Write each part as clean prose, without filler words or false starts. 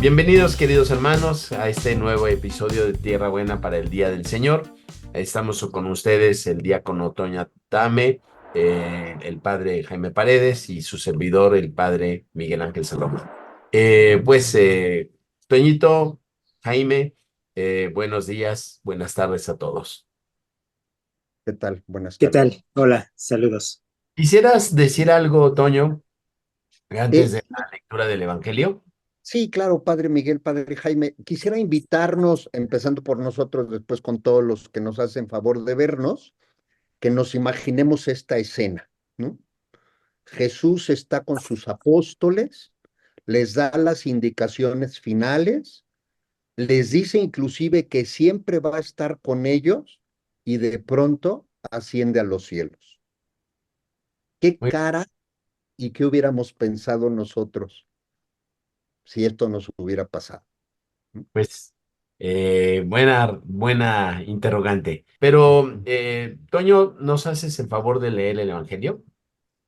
Bienvenidos, queridos hermanos, a este nuevo episodio de Tierra Buena para el Día del Señor. Estamos con ustedes el diácono Toña Tame, el padre Jaime Paredes y su servidor, el padre Miguel Ángel Salomón. Toñito, Jaime, buenos días, buenas tardes a todos. ¿Qué tal? Buenas ¿Qué tardes. tal? Hola, saludos. ¿Quisieras decir algo, Toño, antes Eh, de la lectura del Evangelio? sí, claro, Padre Miguel, Padre Jaime, quisiera invitarnos, empezando por nosotros, después con todos los que nos hacen favor de vernos, que nos imaginemos esta escena, ¿no? Jesús está con sus apóstoles, les da las indicaciones finales, les dice inclusive que siempre va a estar con ellos y de pronto asciende a los cielos. ¿Qué Muy, cara y qué hubiéramos pensado nosotros si esto nos hubiera pasado? pues, buena interrogante. Pero, Toño, ¿nos haces el favor de leer el Evangelio?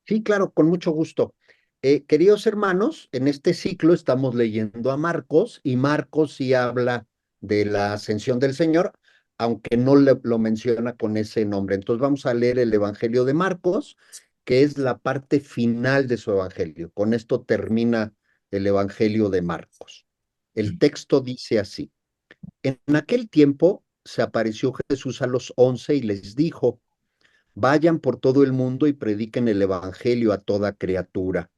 Sí, claro, con mucho gusto. Queridos hermanos, en este ciclo estamos leyendo a Marcos y Marcos sí habla de la ascensión del Señor, aunque no lo menciona con ese nombre. Entonces vamos a leer el Evangelio de Marcos, que es la parte final de su Evangelio. Con esto termina el Evangelio de Marcos. El texto dice así: En aquel tiempo se apareció Jesús a los 11 y les dijo: Vayan por todo el mundo y prediquen el Evangelio a toda criatura.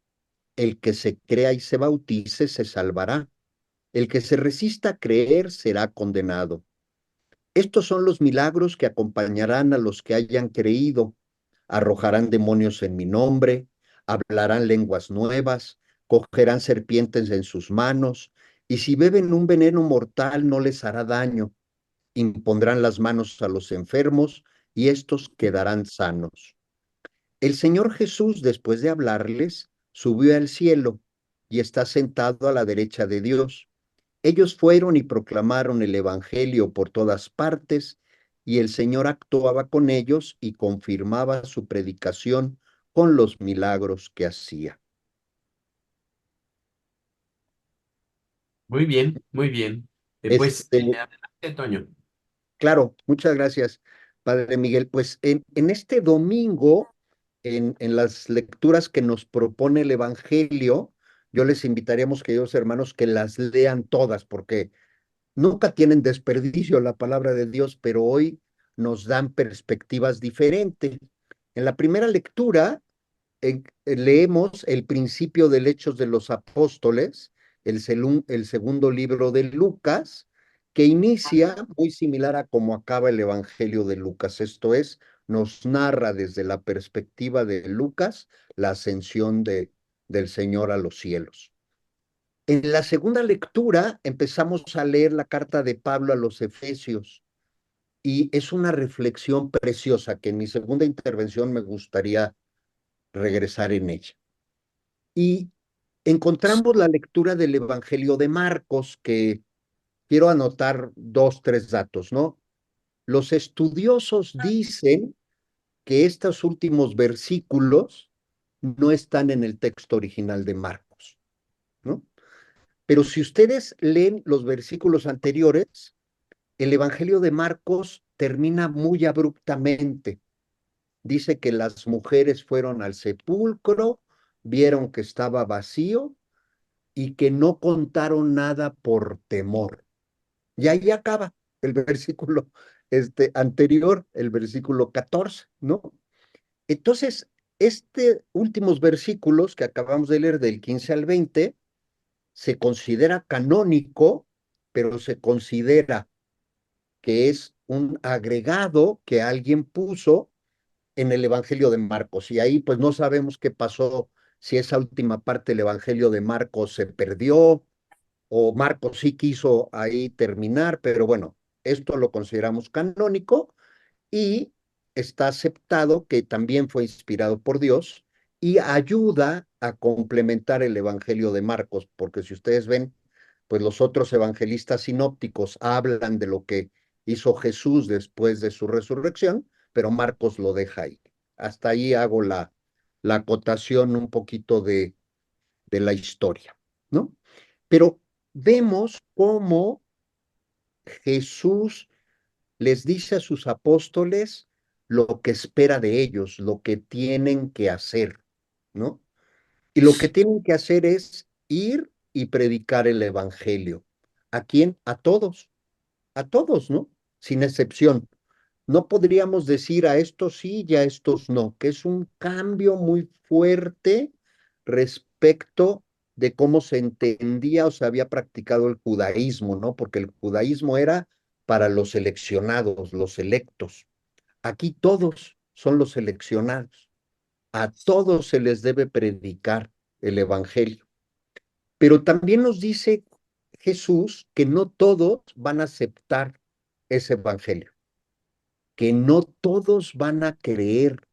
El que se crea y se bautice se salvará. El que se resista a creer será condenado. Estos son los milagros que acompañarán a los que hayan creído. Arrojarán demonios en mi nombre, hablarán lenguas nuevas, cogerán serpientes en sus manos, y si beben un veneno mortal no les hará daño. Impondrán las manos a los enfermos y estos quedarán sanos. El Señor Jesús, después de hablarles, subió al cielo y está sentado a la derecha de Dios. Ellos fueron y proclamaron el Evangelio por todas partes, y el Señor actuaba con ellos y confirmaba su predicación con los milagros que hacía. Muy bien, muy bien. Este, Adelante, Toño. claro, muchas gracias, Padre Miguel. Pues en este domingo, en las lecturas que nos propone el Evangelio, yo les invitaríamos, queridos hermanos, que las lean todas, porque nunca tienen desperdicio la palabra de Dios, pero hoy nos dan perspectivas diferentes. En la primera lectura, leemos el principio del Hechos de los Apóstoles, el segundo libro de Lucas, que inicia muy similar a cómo acaba el Evangelio de Lucas. Esto es, nos narra desde la perspectiva de Lucas la ascensión del Señor a los cielos. En la segunda lectura empezamos a leer la carta de Pablo a los Efesios y es una reflexión preciosa que en mi segunda intervención me gustaría regresar en ella. Y encontramos la lectura del Evangelio de Marcos, que quiero anotar dos, tres datos, ¿no? Los estudiosos dicen que estos últimos versículos no están en el texto original de Marcos, ¿no? Pero si ustedes leen los versículos anteriores, el Evangelio de Marcos termina muy abruptamente. Dice que las mujeres fueron al sepulcro, vieron que estaba vacío y que no contaron nada por temor. Y ahí acaba el versículo anterior, el versículo 14, ¿no? Entonces, últimos versículos que acabamos de leer del 15 al 20 se considera canónico, pero se considera que es un agregado que alguien puso en el Evangelio de Marcos. Y ahí pues no sabemos qué pasó, si esa última parte del Evangelio de Marcos se perdió o Marcos sí quiso ahí terminar, pero bueno, esto lo consideramos canónico y está aceptado que también fue inspirado por Dios y ayuda a complementar el Evangelio de Marcos, porque si ustedes ven, pues los otros evangelistas sinópticos hablan de lo que hizo Jesús después de su resurrección, pero Marcos lo deja ahí. Hasta ahí hago la acotación un poquito de la historia, ¿no? Pero vemos cómo Jesús les dice a sus apóstoles lo que espera de ellos, lo que tienen que hacer, ¿no? Y lo que tienen que hacer es ir y predicar el evangelio. ¿A quién? A todos, ¿no? Sin excepción. No podríamos decir a estos sí y a estos no, que es un cambio muy fuerte respecto de cómo se entendía o se había practicado el judaísmo, ¿no? Porque el judaísmo era para los seleccionados, los electos. Aquí todos son los seleccionados. A todos se les debe predicar el evangelio. Pero también nos dice Jesús que no todos van a aceptar ese evangelio, que no todos van a creer,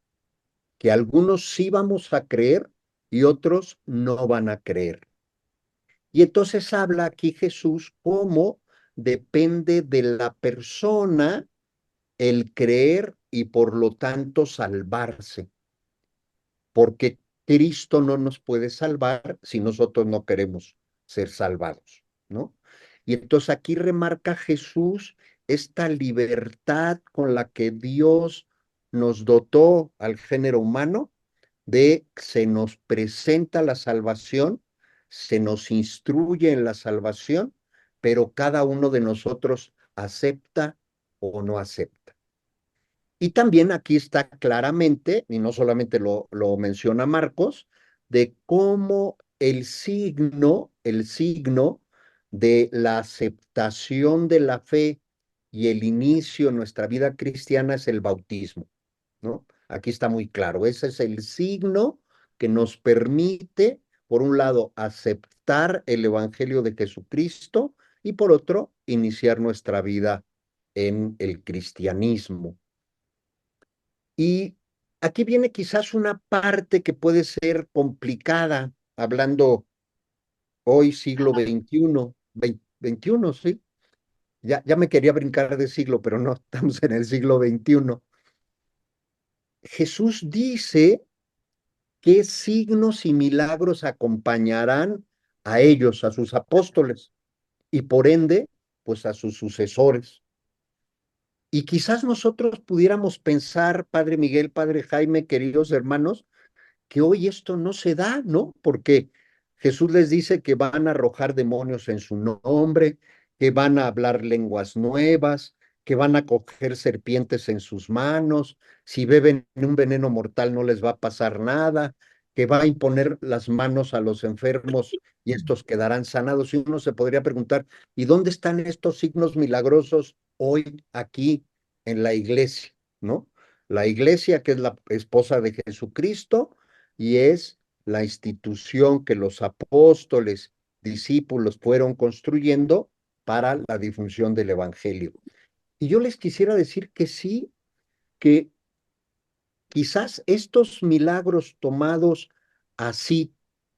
que algunos sí vamos a creer y otros no van a creer. Y entonces habla aquí Jesús cómo depende de la persona el creer y por lo tanto salvarse, porque Cristo no nos puede salvar si nosotros no queremos ser salvados, ¿no? Y entonces aquí remarca Jesús esta libertad con la que Dios nos dotó al género humano de se nos presenta la salvación, se nos instruye en la salvación, pero cada uno de nosotros acepta o no acepta. Y también aquí está claramente, y no solamente lo menciona Marcos, de cómo el signo de la aceptación de la fe y el inicio en nuestra vida cristiana es el bautismo, ¿no? Aquí está muy claro, ese es el signo que nos permite, por un lado, aceptar el Evangelio de Jesucristo y por otro, iniciar nuestra vida en el cristianismo. Y aquí viene quizás una parte que puede ser complicada, hablando hoy siglo XXI, XXI, sí. Ya me quería brincar de siglo, pero no, estamos en el siglo XXI. Jesús dice qué signos y milagros acompañarán a ellos, a sus apóstoles, y por ende, pues a sus sucesores. Y quizás nosotros pudiéramos pensar, Padre Miguel, Padre Jaime, queridos hermanos, que hoy esto no se da, ¿no? Porque Jesús les dice que van a arrojar demonios en su nombre, que van a hablar lenguas nuevas, que van a coger serpientes en sus manos, si beben un veneno mortal no les va a pasar nada, que va a imponer las manos a los enfermos y estos quedarán sanados. Y uno se podría preguntar, ¿y dónde están estos signos milagrosos hoy aquí en la iglesia, ¿no? La iglesia, que es la esposa de Jesucristo, y es la institución que los apóstoles, discípulos fueron construyendo para la difusión del Evangelio. Y yo les quisiera decir que sí, que quizás estos milagros tomados así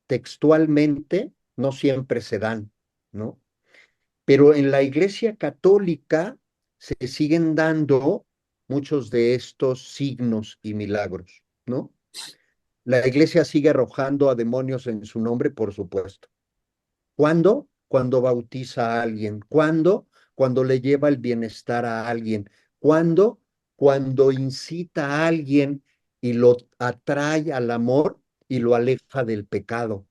textualmente no siempre se dan, ¿no? Pero en la Iglesia Católica se siguen dando muchos de estos signos y milagros, ¿no? La iglesia sigue arrojando a demonios en su nombre, por supuesto. ¿Cuándo? Cuando bautiza a alguien. ¿Cuándo? Cuando le lleva el bienestar a alguien. ¿Cuándo? Cuando incita a alguien y lo atrae al amor y lo aleja del pecado.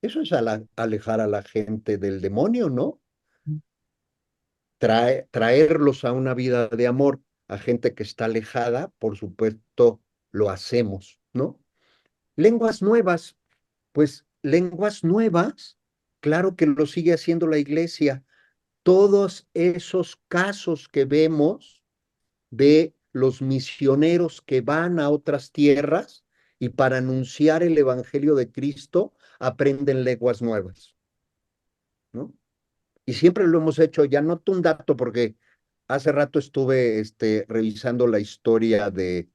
Eso es alejar a la gente del demonio, ¿no? Traerlos a una vida de amor a gente que está alejada, por supuesto, lo hacemos, ¿no? Lenguas nuevas. Pues lenguas nuevas, claro que lo sigue haciendo la iglesia. Todos esos casos que vemos de los misioneros que van a otras tierras y para anunciar el evangelio de Cristo aprenden lenguas nuevas, ¿no? Y siempre lo hemos hecho. Ya noto un dato porque hace rato estuve revisando la historia de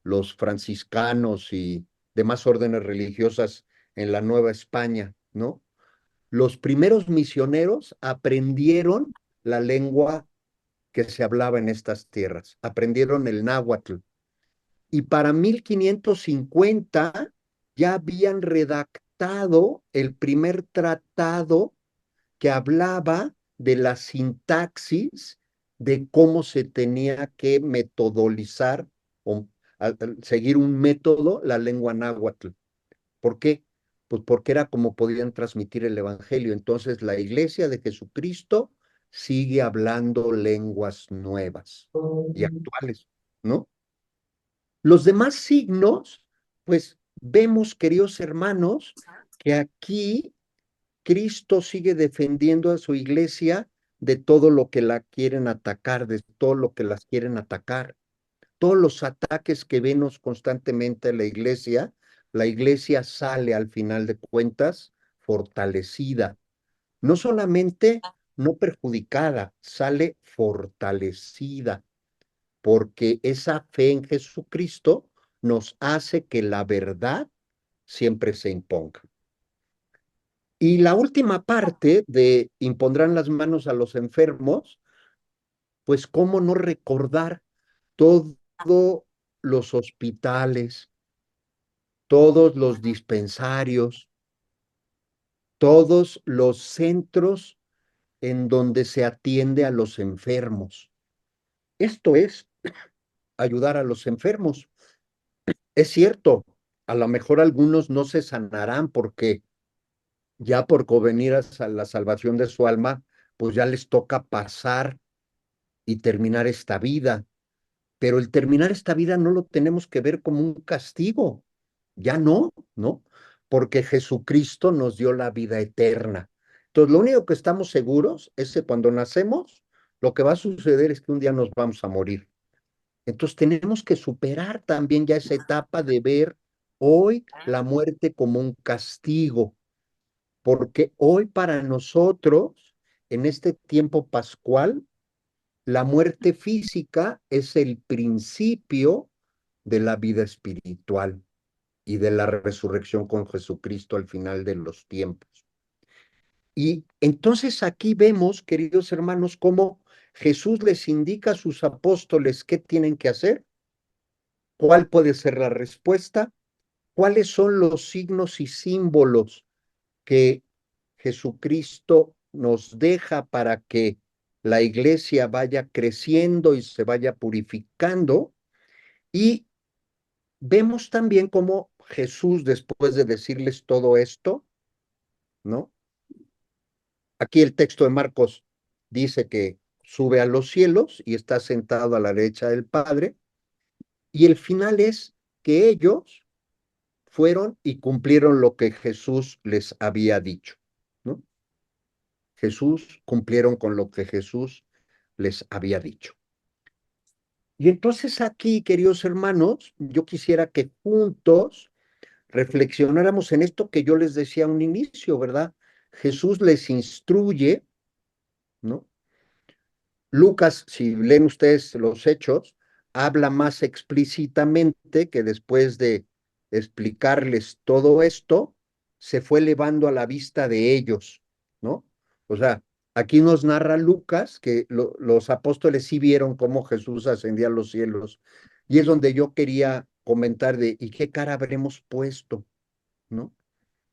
los franciscanos y demás órdenes religiosas en la Nueva España, ¿no? Los primeros misioneros aprendieron la lengua que se hablaba en estas tierras, aprendieron el náhuatl. Y para 1550 ya habían redactado el primer tratado que hablaba de la sintaxis de cómo se tenía que metodolizar o seguir un método la lengua náhuatl. ¿Por qué? Pues porque era como podían transmitir el evangelio. Entonces la iglesia de Jesucristo sigue hablando lenguas nuevas y actuales, ¿no? Los demás signos, pues vemos, queridos hermanos, que aquí Cristo sigue defendiendo a su iglesia de todo lo que la quieren atacar, de todo lo que las quieren atacar. Todos los ataques que vemos constantemente en la iglesia sale al final de cuentas fortalecida. No solamente no perjudicada, sale fortalecida, porque esa fe en Jesucristo nos hace que la verdad siempre se imponga. Y la última parte de impondrán las manos a los enfermos, pues cómo no recordar todos los hospitales, todos los dispensarios, todos los centros en donde se atiende a los enfermos. Esto es ayudar a los enfermos. Es cierto, a lo mejor algunos no se sanarán porque ya por convenir a la salvación de su alma, pues ya les toca pasar y terminar esta vida. Pero el terminar esta vida no lo tenemos que ver como un castigo. Ya no, ¿no? Porque Jesucristo nos dio la vida eterna. Entonces, lo único que estamos seguros es que cuando nacemos, lo que va a suceder es que un día nos vamos a morir. Entonces, tenemos que superar también ya esa etapa de ver hoy la muerte como un castigo, porque hoy para nosotros, en este tiempo pascual, la muerte física es el principio de la vida espiritual y de la resurrección con Jesucristo al final de los tiempos. Y entonces aquí vemos, queridos hermanos, cómo Jesús les indica a sus apóstoles qué tienen que hacer, cuál puede ser la respuesta, cuáles son los signos y símbolos que Jesucristo nos deja para que la iglesia vaya creciendo y se vaya purificando. Y vemos también cómo Jesús, después de decirles todo esto, ¿no? Aquí el texto de Marcos dice que sube a los cielos y está sentado a la derecha del Padre. Y el final es que ellos fueron y cumplieron lo que Jesús les había dicho, ¿no? Jesús cumplieron con lo que Jesús les había dicho. Y entonces aquí, queridos hermanos, yo quisiera que juntos reflexionáramos en esto que yo les decía a un inicio, ¿verdad? Jesús les instruye, ¿no? Lucas, si leen ustedes los hechos, habla más explícitamente que después de explicarles todo esto, se fue elevando a la vista de ellos, ¿no? O sea, aquí nos narra Lucas que los apóstoles sí vieron cómo Jesús ascendía a los cielos, y es donde yo quería comentar de, ¿y qué cara habremos puesto? ¿No?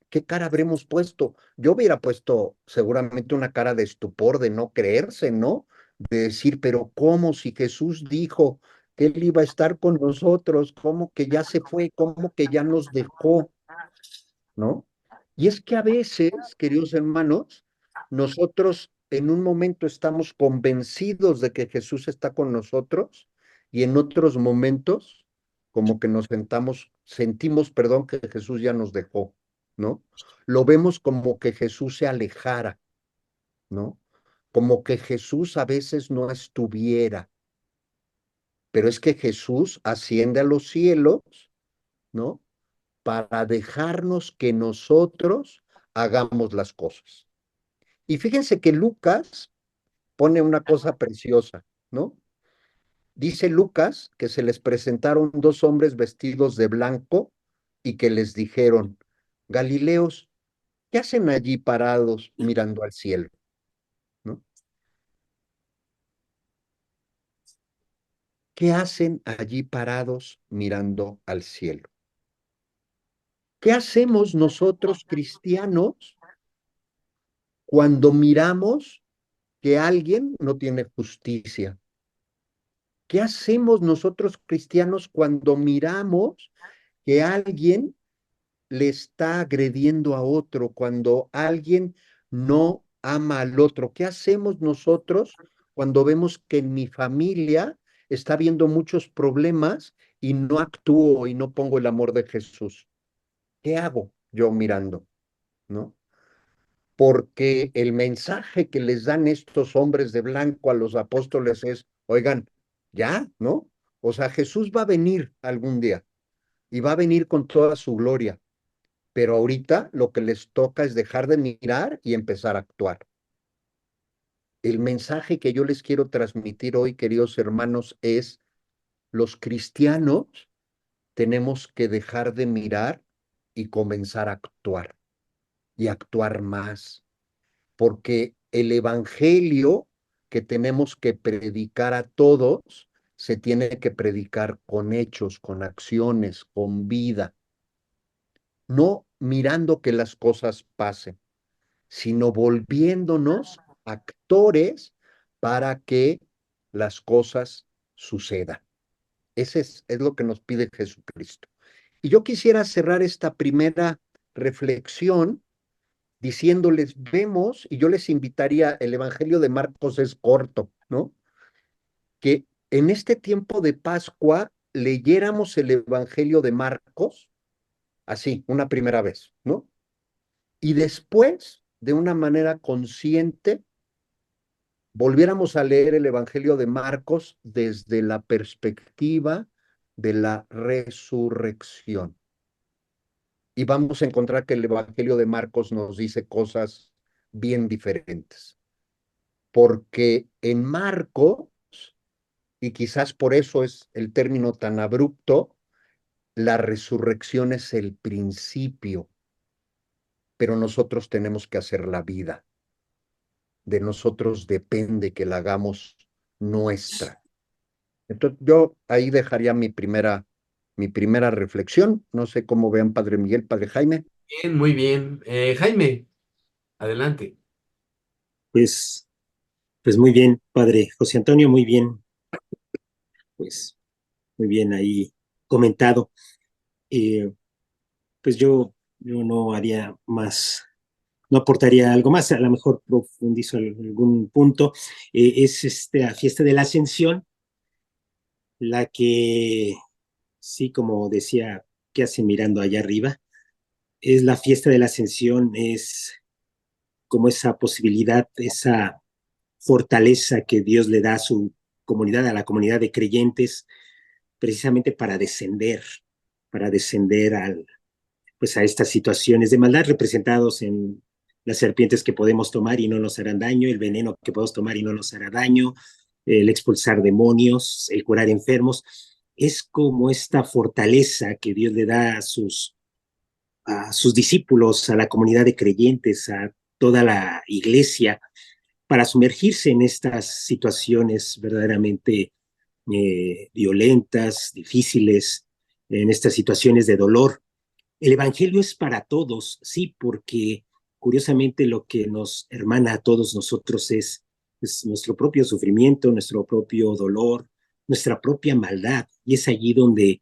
¿Qué cara habremos puesto? Yo hubiera puesto seguramente una cara de estupor, de no creerse, ¿no? De decir, pero ¿cómo si Jesús dijo que Él iba a estar con nosotros? ¿Cómo que ya se fue? ¿Cómo que ya nos dejó? ¿No? Y es que a veces, queridos hermanos, nosotros en un momento estamos convencidos de que Jesús está con nosotros y en otros momentos como que nos sentimos, perdón, que Jesús ya nos dejó, ¿no? Lo vemos como que Jesús se alejara, ¿no? Como que Jesús a veces no estuviera, pero es que Jesús asciende a los cielos, ¿no? Para dejarnos que nosotros hagamos las cosas. Y fíjense que Lucas pone una cosa preciosa, ¿no? Dice Lucas que se les presentaron dos hombres vestidos de blanco y que les dijeron, Galileos, ¿qué hacen allí parados mirando al cielo? ¿No? ¿Qué hacen allí parados mirando al cielo? ¿Qué hacemos nosotros cristianos cuando miramos que alguien no tiene justicia? ¿Qué hacemos nosotros cristianos cuando miramos que alguien le está agrediendo a otro, cuando alguien no ama al otro? ¿Qué hacemos nosotros cuando vemos que en mi familia está habiendo muchos problemas y no actúo y no pongo el amor de Jesús? ¿Qué hago yo mirando? ¿No? Porque el mensaje que les dan estos hombres de blanco a los apóstoles es, oigan, ya, ¿no? O sea, Jesús va a venir algún día y va a venir con toda su gloria, pero ahorita lo que les toca es dejar de mirar y empezar a actuar. El mensaje que yo les quiero transmitir hoy, queridos hermanos, es los cristianos tenemos que dejar de mirar y comenzar a actuar y actuar más, porque el evangelio que tenemos que predicar a todos se tiene que predicar con hechos, con acciones, con vida, no mirando que las cosas pasen, sino volviéndonos actores para que las cosas sucedan. Ese es lo que nos pide Jesucristo. Y yo quisiera cerrar esta primera reflexión diciéndoles, vemos, y yo les invitaría, el Evangelio de Marcos es corto, ¿no? Que en este tiempo de Pascua leyéramos el Evangelio de Marcos, así, una primera vez, ¿no? Y después, de una manera consciente, volviéramos a leer el Evangelio de Marcos desde la perspectiva de la resurrección. Y vamos a encontrar que el Evangelio de Marcos nos dice cosas bien diferentes. Porque en Marcos, y quizás por eso es el término tan abrupto, la resurrección es el principio, pero nosotros tenemos que hacer la vida. De nosotros depende que la hagamos nuestra. Entonces, yo ahí dejaría mi primera reflexión. No sé cómo vean, Padre Miguel, Padre Jaime. Bien, muy bien. Jaime, adelante. Pues, pues muy bien, padre José Antonio, muy bien, pues muy bien ahí comentado. Eh, pues yo no haría más, no aportaría algo más, a lo mejor profundizo algún punto. Es esta fiesta de la Ascensión, la que, sí, como decía, que hace mirando allá arriba, es la fiesta de la Ascensión, es como esa posibilidad, esa fortaleza que Dios le da a su comunidad, a la comunidad de creyentes, precisamente para descender pues a estas situaciones de maldad representados en las serpientes que podemos tomar y no nos harán daño, el veneno que podemos tomar y no nos hará daño, el expulsar demonios, el curar enfermos. Es como esta fortaleza que Dios le da a sus discípulos, a la comunidad de creyentes, a toda la iglesia, para sumergirse en estas situaciones verdaderamente violentas, difíciles, en estas situaciones de dolor. El Evangelio es para todos, sí, porque curiosamente lo que nos hermana a todos nosotros es nuestro propio sufrimiento, nuestro propio dolor, nuestra propia maldad, y es allí donde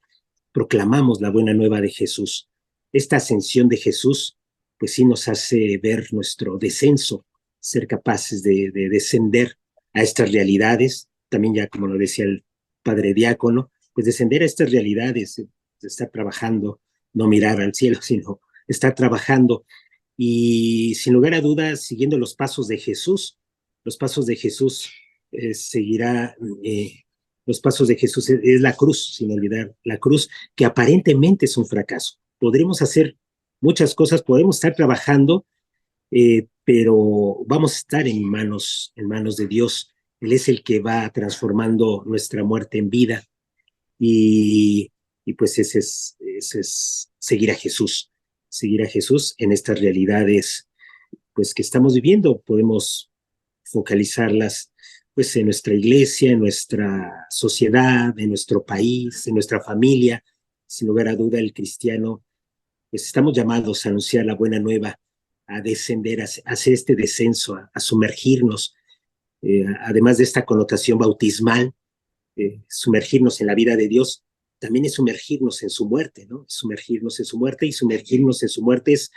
proclamamos la buena nueva de Jesús. Esta ascensión de Jesús, pues sí nos hace ver nuestro descenso, ser capaces de descender a estas realidades, también ya como lo decía el padre diácono, pues descender a estas realidades, estar trabajando, no mirar al cielo, sino estar trabajando y sin lugar a dudas siguiendo los pasos de Jesús seguirá los pasos de Jesús es la cruz, sin olvidar la cruz, que aparentemente es un fracaso. Podremos hacer muchas cosas, podemos estar trabajando, pero vamos a estar en manos de Dios. Él es el que va transformando nuestra muerte en vida y, y pues ese es seguir a Jesús en estas realidades pues que estamos viviendo. Podemos focalizarlas pues en nuestra iglesia, en nuestra sociedad, en nuestro país, en nuestra familia. Sin lugar a duda, el cristiano, pues estamos llamados a anunciar la buena nueva a descender, a hacer este descenso, a sumergirnos, además de esta connotación bautismal, sumergirnos en la vida de Dios, también es sumergirnos en su muerte, ¿no? Sumergirnos en su muerte, y sumergirnos en su muerte es,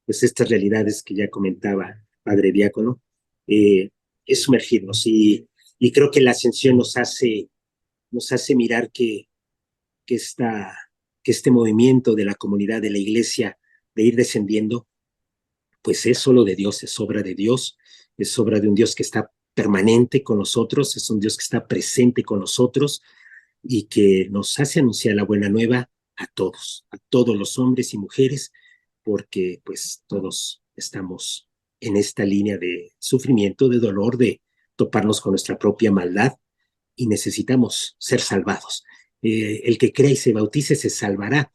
pues, estas realidades que ya comentaba Padre Diácono, eh, es sumergirnos, y creo que la ascensión nos hace mirar que, esta, que este movimiento de la comunidad, de la iglesia, de ir descendiendo, pues es solo de Dios, es obra de Dios, es obra de un Dios que está permanente con nosotros, es un Dios que está presente con nosotros y que nos hace anunciar la buena nueva a todos los hombres y mujeres, porque pues todos estamos en esta línea de sufrimiento, de dolor, de toparnos con nuestra propia maldad, y necesitamos ser salvados. El que crea y se bautice se salvará.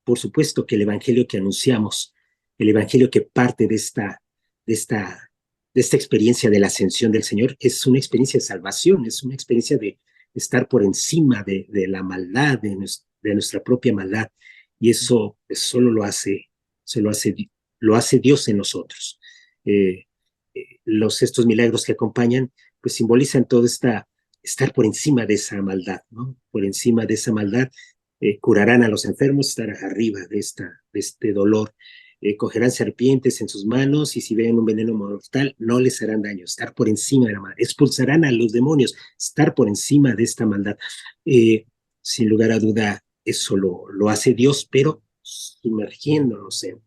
Por supuesto que el evangelio que anunciamos, el evangelio que parte de esta, de esta experiencia de la ascensión del Señor, es una experiencia de salvación, es una experiencia de estar por encima de la maldad, de nuestra propia maldad. Y eso pues, solo lo hace Dios en nosotros. Eh, estos milagros que acompañan, pues simbolizan toda esta estar por encima de esa maldad, ¿no? Por encima de esa maldad, curarán a los enfermos, estar arriba de este dolor, cogerán serpientes en sus manos, y si ven un veneno mortal, no les harán daño, estar por encima de la maldad, expulsarán a los demonios, estar por encima de esta maldad. Sin lugar a duda, eso lo hace Dios, pero sumergiéndonos en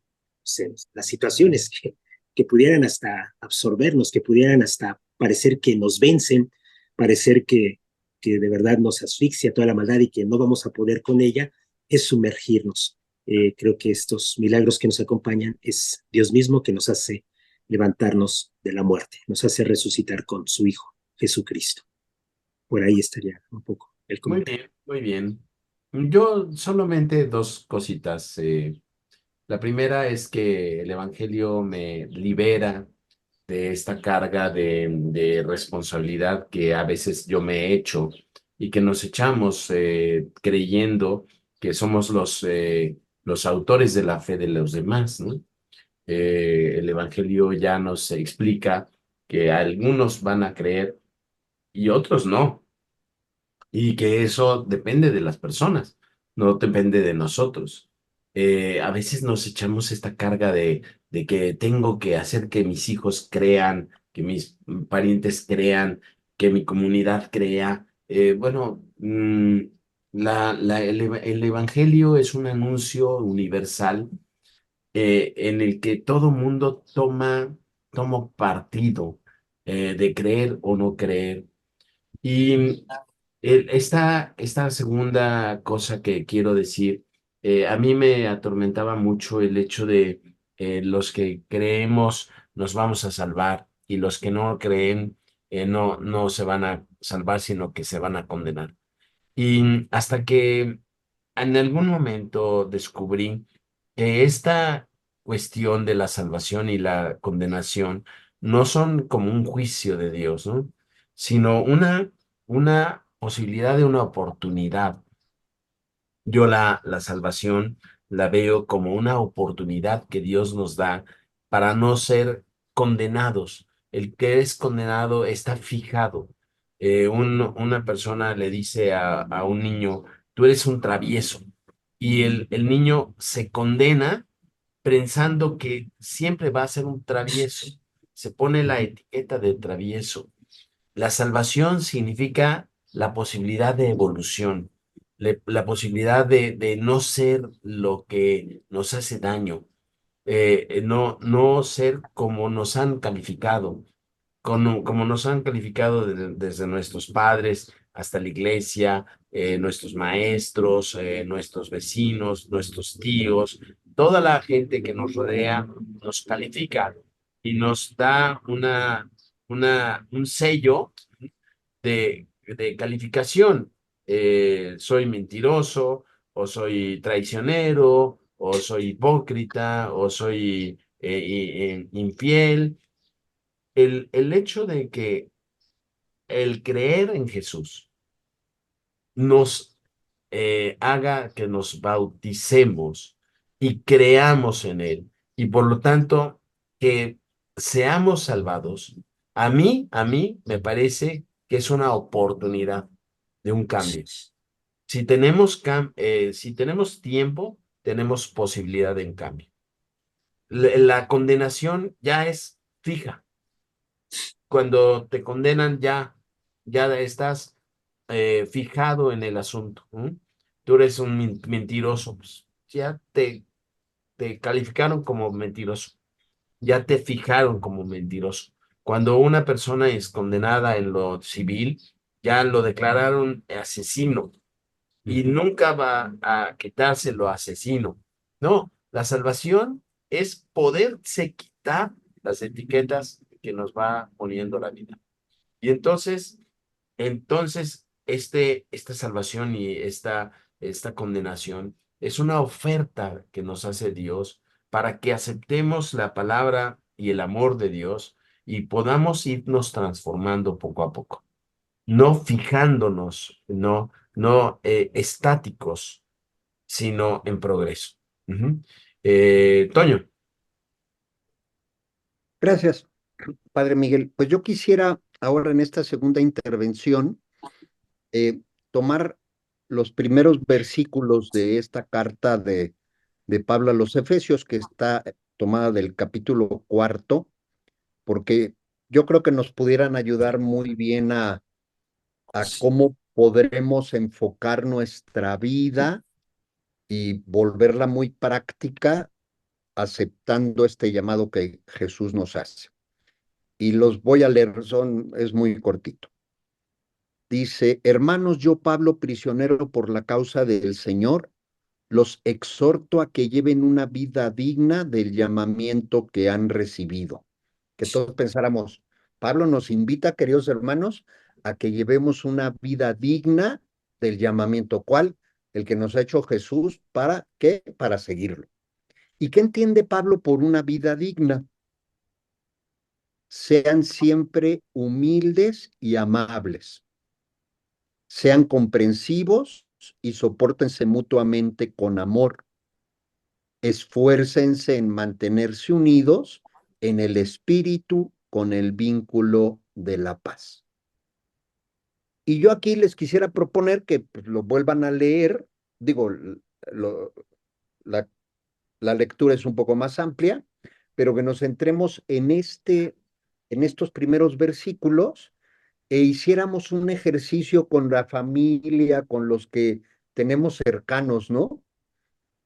las situaciones que pudieran hasta absorbernos, que pudieran hasta parecer que nos vencen, parecer que de verdad nos asfixia toda la maldad y que no vamos a poder con ella, es sumergirnos. Creo que estos milagros que nos acompañan es Dios mismo que nos hace levantarnos de la muerte, nos hace resucitar con su Hijo, Jesucristo. Por ahí estaría un poco el Muy comentario. bien, muy bien. Yo solamente dos cositas. La primera es que el Evangelio me libera de esta carga de responsabilidad que a veces yo me he hecho y que nos echamos creyendo que somos los autores de la fe de los demás, ¿no? El Evangelio ya nos explica que algunos van a creer y otros no, y que eso depende de las personas, no depende de nosotros. A veces nos echamos esta carga de que tengo que hacer que mis hijos crean, que mis parientes crean, que mi comunidad crea. Bueno, el Evangelio es un anuncio universal en el que todo mundo toma partido de creer o no creer. Y esta segunda cosa que quiero decir, a mí me atormentaba mucho el hecho de los que creemos nos vamos a salvar y los que no creen no se van a salvar, sino que se van a condenar. Y hasta que en algún momento descubrí que esta cuestión de la salvación y la condenación no son como un juicio de Dios, ¿no? Sino una posibilidad de una oportunidad. Yo la salvación la veo como una oportunidad que Dios nos da para no ser condenados. El que es condenado está fijado. Una persona le dice a un niño, tú eres un travieso, y el niño se condena pensando que siempre va a ser un travieso. Se pone la etiqueta de travieso. La salvación significa la posibilidad de evolución, la posibilidad de no ser lo que nos hace daño, no ser como nos han calificado, como nos han calificado desde nuestros padres hasta la iglesia, nuestros maestros, nuestros vecinos, nuestros tíos, toda la gente que nos rodea nos califica y nos da un sello de calificación. Soy mentiroso, o soy traicionero, o soy hipócrita, o soy infiel. El hecho de que el creer en Jesús nos haga que nos bauticemos y creamos en Él, y por lo tanto que seamos salvados, a mí me parece que es una oportunidad de un cambio. Si tenemos tiempo, tenemos posibilidad de un cambio. La condenación ya es fija. Cuando te condenan ya estás fijado en el asunto. Tú eres un mentiroso, pues, ya te calificaron como mentiroso, ya te fijaron como mentiroso. Cuando una persona es condenada en lo civil, ya lo declararon asesino y nunca va a quitarse lo asesino. No, la salvación es poderse quitar las etiquetas que nos va poniendo la vida. Y entonces esta salvación y esta condenación es una oferta que nos hace Dios para que aceptemos la palabra y el amor de Dios y podamos irnos transformando poco a poco, no fijándonos, no estáticos, sino en progreso. Ujú. Toño. Gracias, Padre Miguel. Pues yo quisiera ahora en esta segunda intervención tomar los primeros versículos de esta carta de Pablo a los Efesios, que está tomada del capítulo 4, porque yo creo que nos pudieran ayudar muy bien a cómo podremos enfocar nuestra vida y volverla muy práctica, aceptando este llamado que Jesús nos hace. Y los voy a leer, es muy cortito. Dice: hermanos, yo Pablo, prisionero por la causa del Señor, los exhorto a que lleven una vida digna del llamamiento que han recibido. Que todos pensáramos, Pablo nos invita, queridos hermanos, a que llevemos una vida digna del llamamiento. ¿Cuál? El que nos ha hecho Jesús. ¿Para qué? Para seguirlo. ¿Y qué entiende Pablo por una vida digna? Sean siempre humildes y amables. Sean comprensivos y sopórtense mutuamente con amor. Esfuércense en mantenerse unidos en el espíritu con el vínculo de la paz. Y yo aquí les quisiera proponer que pues, lo vuelvan a leer. Digo, la, la lectura es un poco más amplia, pero que nos centremos en estos primeros versículos e hiciéramos un ejercicio con la familia, con los que tenemos cercanos, ¿no?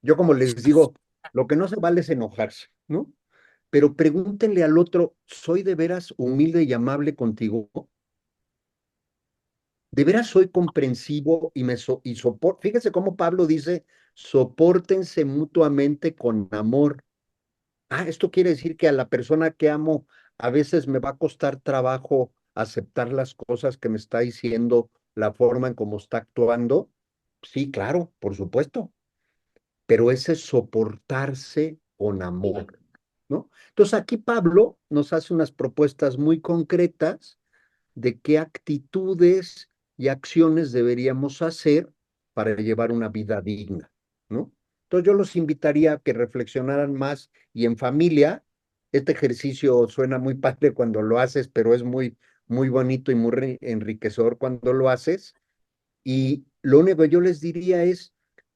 Yo como les digo, lo que no se vale es enojarse, ¿no? Pero pregúntenle al otro, ¿soy de veras humilde y amable contigo? ¿De veras soy comprensivo y soporto? Fíjese cómo Pablo dice, sopórtense mutuamente con amor. Ah, esto quiere decir que a la persona que amo a veces me va a costar trabajo aceptar las cosas que me está diciendo, la forma en cómo está actuando. Sí, claro, por supuesto, pero ese es soportarse con amor, ¿no? Entonces aquí Pablo nos hace unas propuestas muy concretas de qué actitudes y acciones deberíamos hacer para llevar una vida digna, ¿no? Entonces yo los invitaría a que reflexionaran más y en familia. Este ejercicio suena muy padre cuando lo haces, pero es muy, muy bonito y muy enriquecedor cuando lo haces. Y lo único que yo les diría es,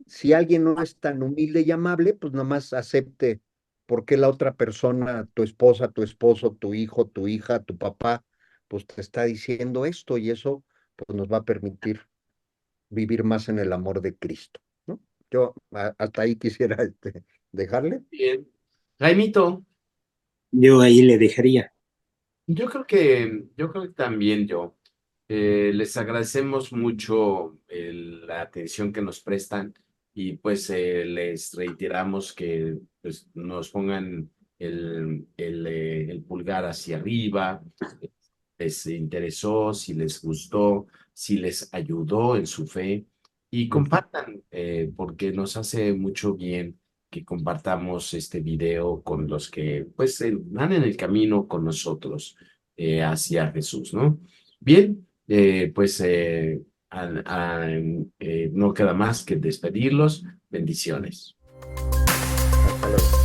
si alguien no es tan humilde y amable, pues nomás acepte por qué la otra persona, tu esposa, tu esposo, tu hijo, tu hija, tu papá, pues te está diciendo esto y eso pues nos va a permitir vivir más en el amor de Cristo, ¿no? Yo hasta ahí quisiera dejarle. Bien. Jaimito. Yo ahí le dejaría. Yo creo que también les agradecemos mucho la atención que nos prestan y pues les reiteramos que pues, nos pongan el pulgar hacia arriba, les interesó, si les gustó, si les ayudó en su fe y compartan porque nos hace mucho bien que compartamos este video con los que pues van en el camino con nosotros hacia Jesús, ¿no? Bien, pues no queda más que despedirlos. Bendiciones. Hasta luego.